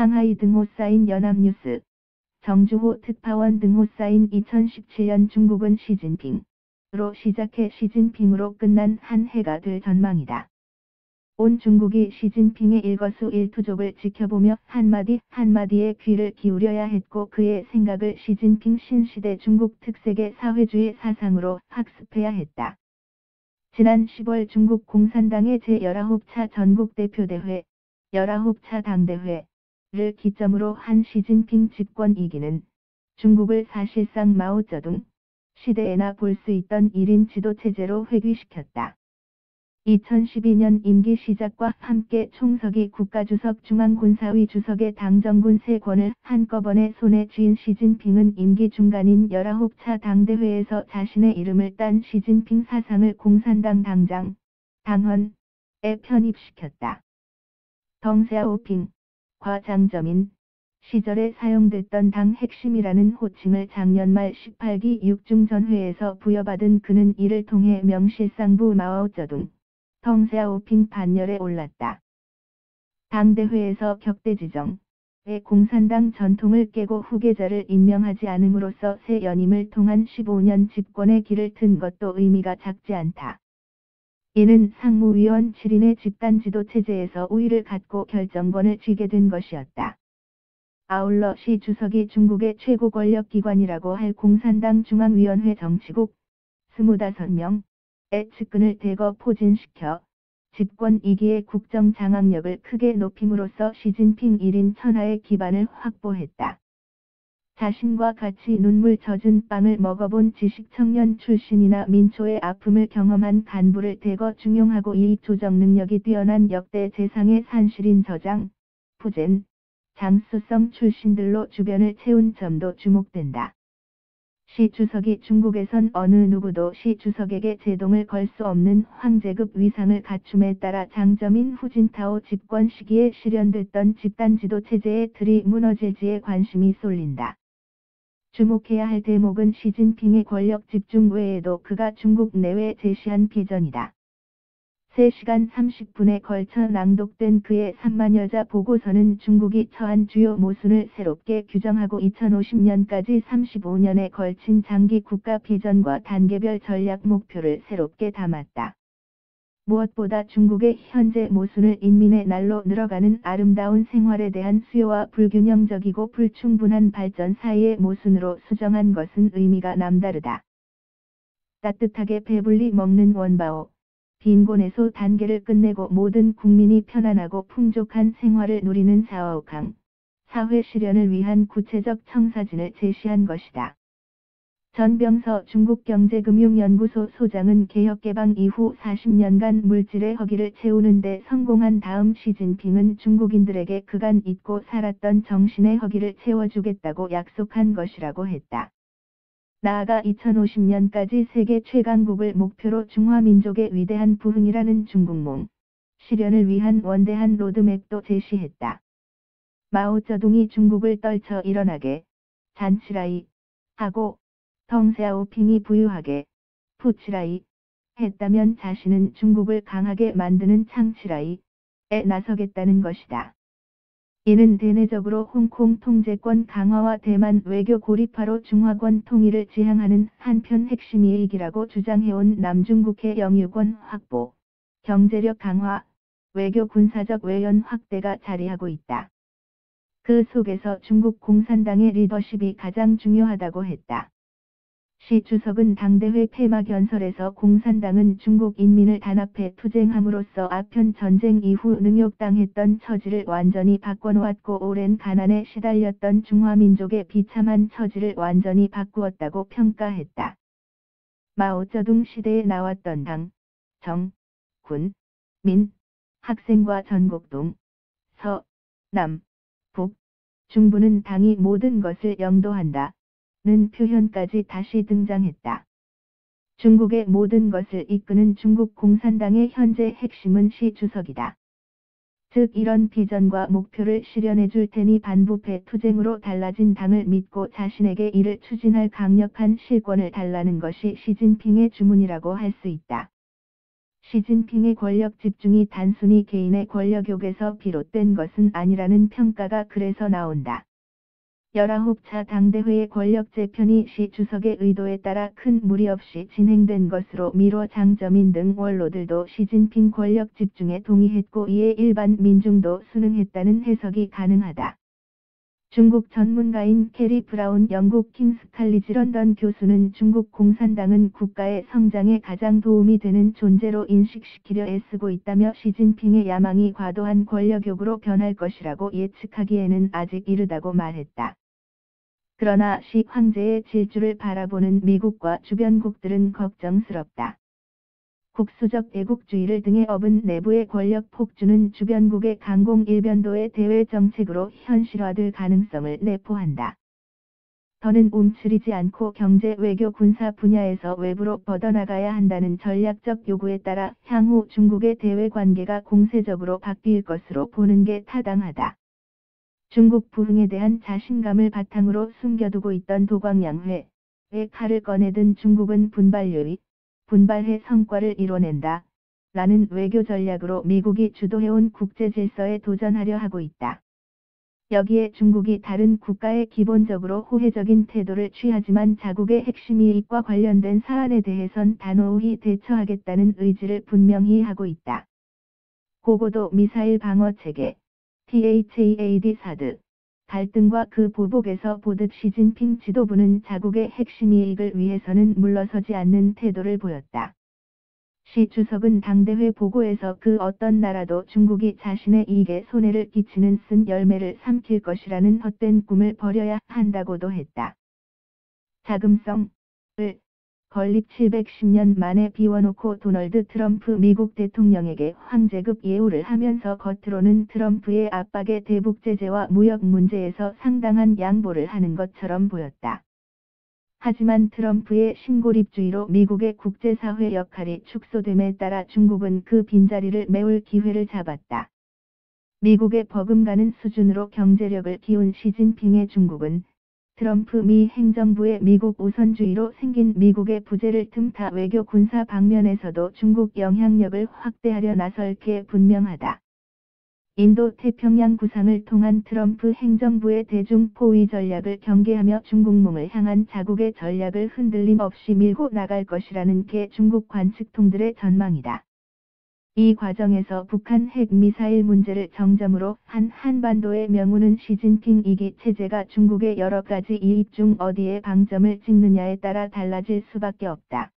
상하이 등호 사인 연합뉴스, 정주호 특파원 등호 사인 2017년 중국은 시진핑으로 시작해 시진핑으로 끝난 한 해가 될 전망이다. 온 중국이 시진핑의 일거수일투족을 지켜보며 한마디 한마디에 귀를 기울여야 했고 그의 생각을 시진핑 신시대 중국 특색의 사회주의 사상으로 학습해야 했다. 지난 10월 중국 공산당의 제19차 전국대표대회, 19차 당대회를 기점으로 한 시진핑 집권 2기는 중국을 사실상 마오쩌둥 시대에나 볼 수 있던 1인 지도체제로 회귀시켰다. 2012년 임기 시작과 함께 총서기 국가주석 중앙군사위 주석의 당정군 3권을 한꺼번에 손에 쥔 시진핑은 임기 중간인 19차 당대회에서 자신의 이름을 딴 시진핑 사상을 공산당 당장, 당헌에 편입시켰다. 덩샤오핑, 과장점인 시절에 사용됐던 당 핵심이라는 호칭을 작년 말 18기 6중 전회에서 부여받은 그는 이를 통해 명실상부 마오쩌둥 덩샤오핑 반열에 올랐다. 당대회에서 격대지정의 공산당 전통을 깨고 후계자를 임명하지 않음으로써 새 연임을 통한 15년 집권의 길을 튼 것도 의미가 작지 않다. 이는 상무위원 7인의 집단지도체제에서 우위를 갖고 결정권을 쥐게 된 것이었다. 아울러 시 주석이 중국의 최고 권력기관이라고 할 공산당 중앙위원회 정치국 25명의 측근을 대거 포진시켜 집권 2기의 국정 장악력을 크게 높임으로써 시진핑 1인 천하의 기반을 확보했다. 자신과 같이 눈물 젖은 빵을 먹어본 지식청년 출신이나 민초의 아픔을 경험한 간부를 대거 중용하고 이익 조정 능력이 뛰어난 역대 재상의 산실인 저장, 푸젠, 장수성 출신들로 주변을 채운 점도 주목된다. 시 주석이 중국에선 어느 누구도 시 주석에게 제동을 걸 수 없는 황제급 위상을 갖춤에 따라 장점인 후진타오 집권 시기에 실현됐던 집단지도 체제의 틀이 무너질지에 관심이 쏠린다. 주목해야 할 대목은 시진핑의 권력 집중 외에도 그가 중국 내외에 제시한 비전이다. 3시간 30분에 걸쳐 낭독된 그의 3만여 자 보고서는 중국이 처한 주요 모순을 새롭게 규정하고 2050년까지 35년에 걸친 장기 국가 비전과 단계별 전략 목표를 새롭게 담았다. 무엇보다 중국의 현재 모순을 인민의 날로 늘어가는 아름다운 생활에 대한 수요와 불균형적이고 불충분한 발전 사이의 모순으로 수정한 것은 의미가 남다르다. 따뜻하게 배불리 먹는 원바오. 빈곤에서 단계를 끝내고 모든 국민이 편안하고 풍족한 생활을 누리는 자오강, 사회 실현을 위한 구체적 청사진을 제시한 것이다. 전병서 중국경제금융연구소 소장은 개혁개방 이후 40년간 물질의 허기를 채우는 데 성공한 다음 시진핑은 중국인들에게 그간 잊고 살았던 정신의 허기를 채워주겠다고 약속한 것이라고 했다. 나아가 2050년까지 세계 최강국을 목표로 중화민족의 위대한 부흥이라는 중국몽 실현을 위한 원대한 로드맵도 제시했다. 마오쩌둥이 중국을 떨쳐 일어나게 잔치라이 하고 덩샤오핑이 부유하게 푸치라이 했다면 자신은 중국을 강하게 만드는 창치라이에 나서겠다는 것이다. 이는 대내적으로 홍콩 통제권 강화와 대만 외교 고립화로 중화권 통일을 지향하는 한편 핵심 이익이라고 주장해온 남중국해 영유권 확보, 경제력 강화, 외교 군사적 외연 확대가 자리하고 있다. 그 속에서 중국 공산당의 리더십이 가장 중요하다고 했다. 시 주석은 당대회 폐막 연설에서 공산당은 중국 인민을 단합해 투쟁함으로써 아편 전쟁 이후 능욕당했던 처지를 완전히 바꿔놓았고 오랜 가난에 시달렸던 중화민족의 비참한 처지를 완전히 바꾸었다고 평가했다. 마오쩌둥 시대에 나왔던 당, 정, 군, 민, 학생과 전국동, 서, 남, 북, 중부는 당이 모든 것을 영도한다. 는 표현까지 다시 등장했다. 중국의 모든 것을 이끄는 중국 공산당의 현재 핵심은 시 주석이다. 즉 이런 비전과 목표를 실현해 줄 테니 반부패 투쟁으로 달라진 당을 믿고 자신에게 이를 추진할 강력한 실권을 달라는 것이 시진핑의 주문이라고 할 수 있다. 시진핑의 권력 집중이 단순히 개인의 권력욕에서 비롯된 것은 아니라는 평가가 그래서 나온다. 19차 당대회의 권력 재편이 시 주석의 의도에 따라 큰 무리 없이 진행된 것으로 미뤄 장점인 등 원로들도 시진핑 권력 집중에 동의했고 이에 일반 민중도 순응했다는 해석이 가능하다. 중국 전문가인 캐리 브라운 영국 킹스 칼리지 런던 교수는 중국 공산당은 국가의 성장에 가장 도움이 되는 존재로 인식시키려 애쓰고 있다며 시진핑의 야망이 과도한 권력욕으로 변할 것이라고 예측하기에는 아직 이르다고 말했다. 그러나 시 황제의 질주를 바라보는 미국과 주변국들은 걱정스럽다. 국수적 애국주의를 등에 업은 내부의 권력 폭주는 주변국의 강공 일변도의 대외 정책으로 현실화될 가능성을 내포한다. 더는 움츠리지 않고 경제 외교 군사 분야에서 외부로 뻗어나가야 한다는 전략적 요구에 따라 향후 중국의 대외 관계가 공세적으로 바뀔 것으로 보는 게 타당하다. 중국 부흥에 대한 자신감을 바탕으로 숨겨두고 있던 도광양회의 칼을 꺼내든 중국은 분발해 성과를 이뤄낸다. 라는 외교 전략으로 미국이 주도해온 국제 질서에 도전하려 하고 있다. 여기에 중국이 다른 국가에 기본적으로 호혜적인 태도를 취하지만 자국의 핵심 이익과 관련된 사안에 대해선 단호히 대처하겠다는 의지를 분명히 하고 있다. 고고도 미사일 방어 체계 THAAD 사드 갈등과 그 보복에서 보듯 시진핑 지도부는 자국의 핵심 이익을 위해서는 물러서지 않는 태도를 보였다. 시 주석은 당대회 보고에서 그 어떤 나라도 중국이 자신의 이익에 손해를 끼치는 쓴 열매를 삼킬 것이라는 헛된 꿈을 버려야 한다고도 했다. 자금성을 건립 710년 만에 비워놓고 도널드 트럼프 미국 대통령에게 황제급 예우를 하면서 겉으로는 트럼프의 압박에 대북 제재와 무역 문제에서 상당한 양보를 하는 것처럼 보였다. 하지만 트럼프의 신고립주의로 미국의 국제사회 역할이 축소됨에 따라 중국은 그 빈자리를 메울 기회를 잡았다. 미국의 버금가는 수준으로 경제력을 키운 시진핑의 중국은 트럼프 미 행정부의 미국 우선주의로 생긴 미국의 부재를 틈타 외교 군사 방면에서도 중국 영향력을 확대하려 나설 게 분명하다. 인도 태평양 구상을 통한 트럼프 행정부의 대중 포위 전략을 경계하며 중국몽을 향한 자국의 전략을 흔들림 없이 밀고 나갈 것이라는 게 중국 관측통들의 전망이다. 이 과정에서 북한 핵미사일 문제를 정점으로 한 한반도의 명운은 시진핑 2기 체제가 중국의 여러 가지 이익 중 어디에 방점을 찍느냐에 따라 달라질 수밖에 없다.